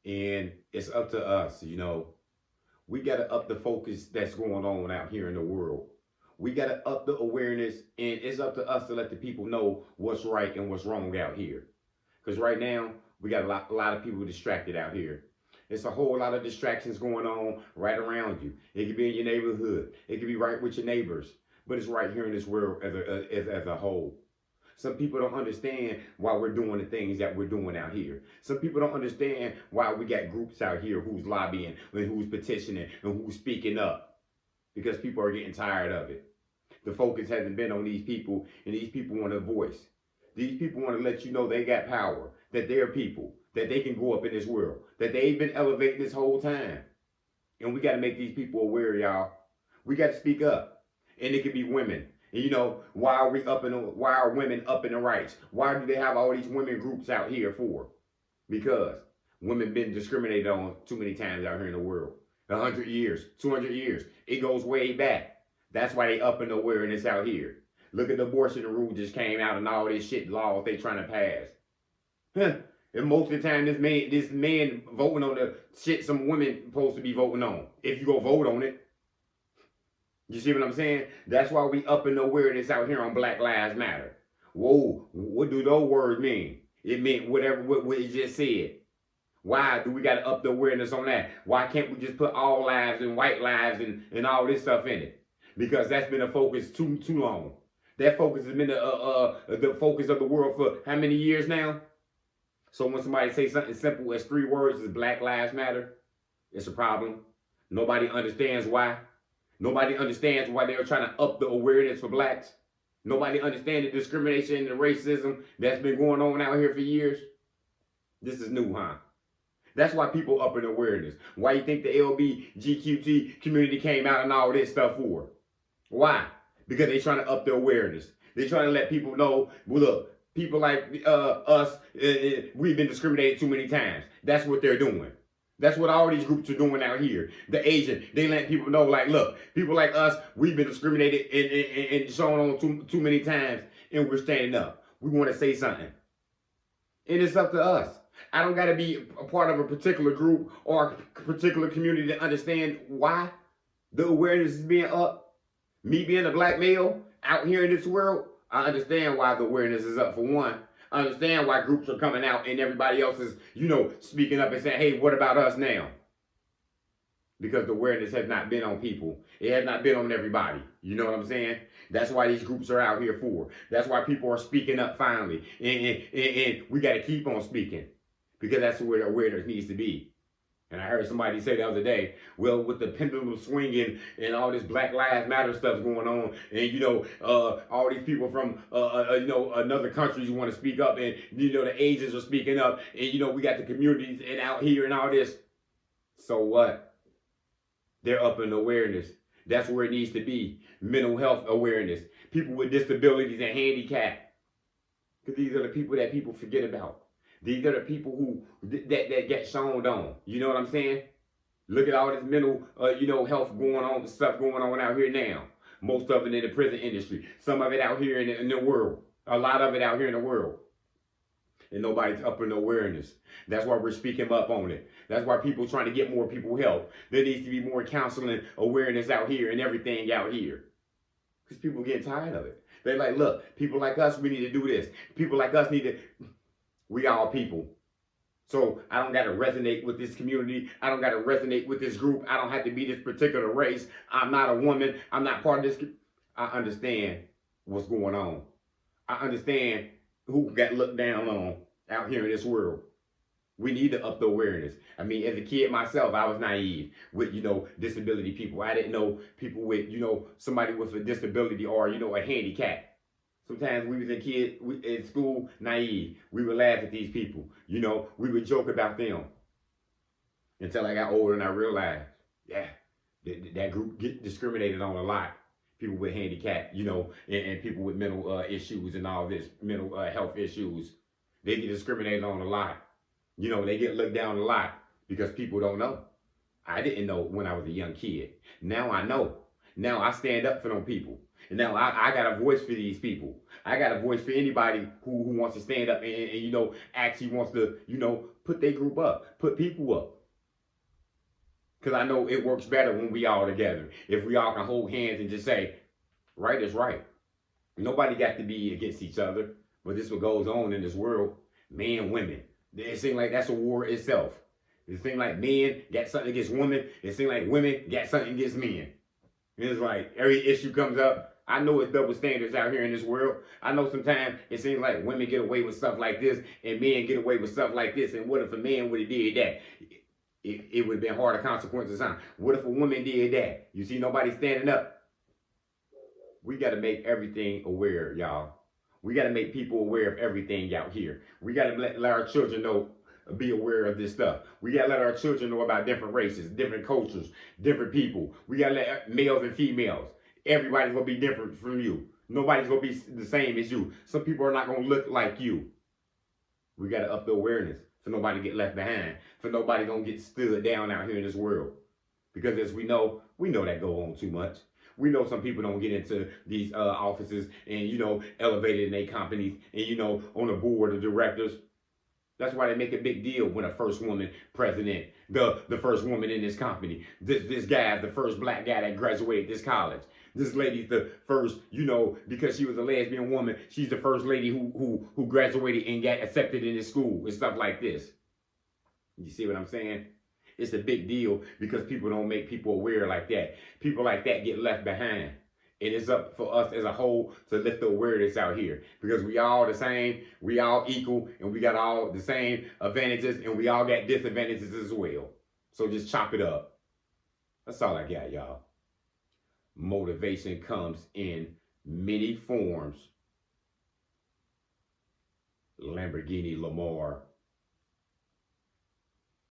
And it's up to us, you know. We got to up the focus that's going on out here in the world. We got to up the awareness, and it's up to us to let the people know what's right and what's wrong out here. Because right now, we got a lot of people distracted out here. It's a whole lot of distractions going on right around you. It could be in your neighborhood. It could be right with your neighbors. But it's right here in this world as a whole. Some people don't understand why we're doing the things that we're doing out here. Some people don't understand why we got groups out here who's lobbying and who's petitioning and who's speaking up because people are getting tired of it. The focus hasn't been on these people, and these people want a voice. These people want to let you know they got power, that they're people, that they can go up in this world, that they've been elevating this whole time. And we got to make these people aware, y'all. We got to speak up. And it could be women. And you know, why are women up in the rights? Why do they have all these women groups out here for? Because women been discriminated on too many times out here in the world. 100 years, 200 years. It goes way back. That's why they up in the awareness out here. Look at the abortion rule just came out and all this shit laws they trying to pass. Huh. And most of the time, this man voting on the shit some women supposed to be voting on. If you go vote on it, you see what I'm saying? That's why we up in the awareness out here on Black Lives Matter. Whoa, what do those words mean? It meant whatever what it just said. Why do we got to up the awareness on that? Why can't we just put all lives and white lives and all this stuff in it? Because that's been a focus too long. That focus has been the focus of the world for how many years now? So when somebody say something simple as 3 words as Black Lives Matter, it's a problem. Nobody understands why. Nobody understands why they're trying to up the awareness for blacks. Nobody understands the discrimination and the racism that's been going on out here for years. This is new, huh? That's why people up in awareness. Why you think the LBGQT community came out and all this stuff for? Why? Because they're trying to up their awareness. They're trying to let people know, well, look, people like us, we've been discriminated too many times. That's what they're doing. That's what all these groups are doing out here. The Asian, they let people know, like, look, people like us, we've been discriminated and shown on too many times, and we're standing up. We want to say something. And it's up to us. I don't got to be a part of a particular group or a particular community to understand why the awareness is being up. Me being a black male out here in this world, I understand why the awareness is up for one. I understand why groups are coming out and everybody else is, speaking up and saying, hey, what about us now? Because the awareness has not been on people. It has not been on everybody. You know what I'm saying? That's why these groups are out here for. That's why people are speaking up finally. And we got to keep on speaking because that's where the awareness needs to be. And I heard somebody say the other day, well, with the pendulum swinging and all this Black Lives Matter stuff going on, and all these people from another countries want to speak up, and the Asians are speaking up, and we got the communities and out here and all this. So what? They're up in awareness. That's where it needs to be. Mental health awareness. People with disabilities and handicap. Because these are the people that people forget about. These are the people who that get shown on. You know what I'm saying? Look at all this mental, health going on, stuff going on out here now. Most of it in the prison industry. Some of it out here in the world. A lot of it out here in the world. And nobody's up in awareness. That's why we're speaking up on it. That's why people trying to get more people help. There needs to be more counseling awareness out here and everything out here. Because people get tired of it. They're like, look, people like us, we need to do this. People like us need to... We all people. So I don't got to resonate with this community. I don't got to resonate with this group. I don't have to be this particular race. I'm not a woman. I'm not part of this. I understand what's going on. I understand who got looked down on out here in this world. We need to up the awareness. I mean, as a kid myself, I was naive with, disability people. I didn't know people with, somebody with a disability or, a handicap. Sometimes we was in school, naive. We would laugh at these people. We would joke about them. Until I got older and I realized, yeah, that group get discriminated on a lot. People with handicap, and people with mental issues and all this, mental health issues. They get discriminated on a lot. They get looked down a lot because people don't know. I didn't know when I was a young kid. Now I know. Now I stand up for them people. And now I got a voice for these people. I got a voice for anybody who wants to stand up and you know, actually wants to, you know, put their group up, put people up. Because I know it works better when we all together. If we all can hold hands and just say, right is right. Nobody got to be against each other. But this is what goes on in this world. Men, women. It seems like that's a war itself. It seems like men got something against women. It seems like women got something against men. And it's like every issue comes up. I know it's double standards out here in this world. I know sometimes it seems like women get away with stuff like this and men get away with stuff like this. And what if a man would have did that? It would have been harder consequences on. What if a woman did that? You see nobody standing up. We got to make everything aware, y'all. We got to make people aware of everything out here. We got to let our children know, be aware of this stuff. We got to let our children know about different races, different cultures, different people. We got to let males and females. Everybody's going to be different from you. Nobody's going to be the same as you. Some people are not going to look like you. We got to up the awareness for nobody to get left behind, for nobody going to get stood down out here in this world. Because as we know that go on too much. We know some people don't get into these offices and, you know, elevated in their companies and, you know, on the board of directors. That's why they make a big deal when a first woman president, the first woman in this company. This guy, the first black guy that graduated this college. This lady's the first, you know, because she was a lesbian woman, she's the first lady who graduated and got accepted in this school and stuff like this. You see what I'm saying? It's a big deal because people don't make people aware like that. People like that get left behind. It is up for us as a whole to lift the awareness out here because we all the same, we all equal, and we got all the same advantages, and we all got disadvantages as well. So just chop it up. That's all I got, y'all. Motivation comes in many forms. Lamborghini Lamar.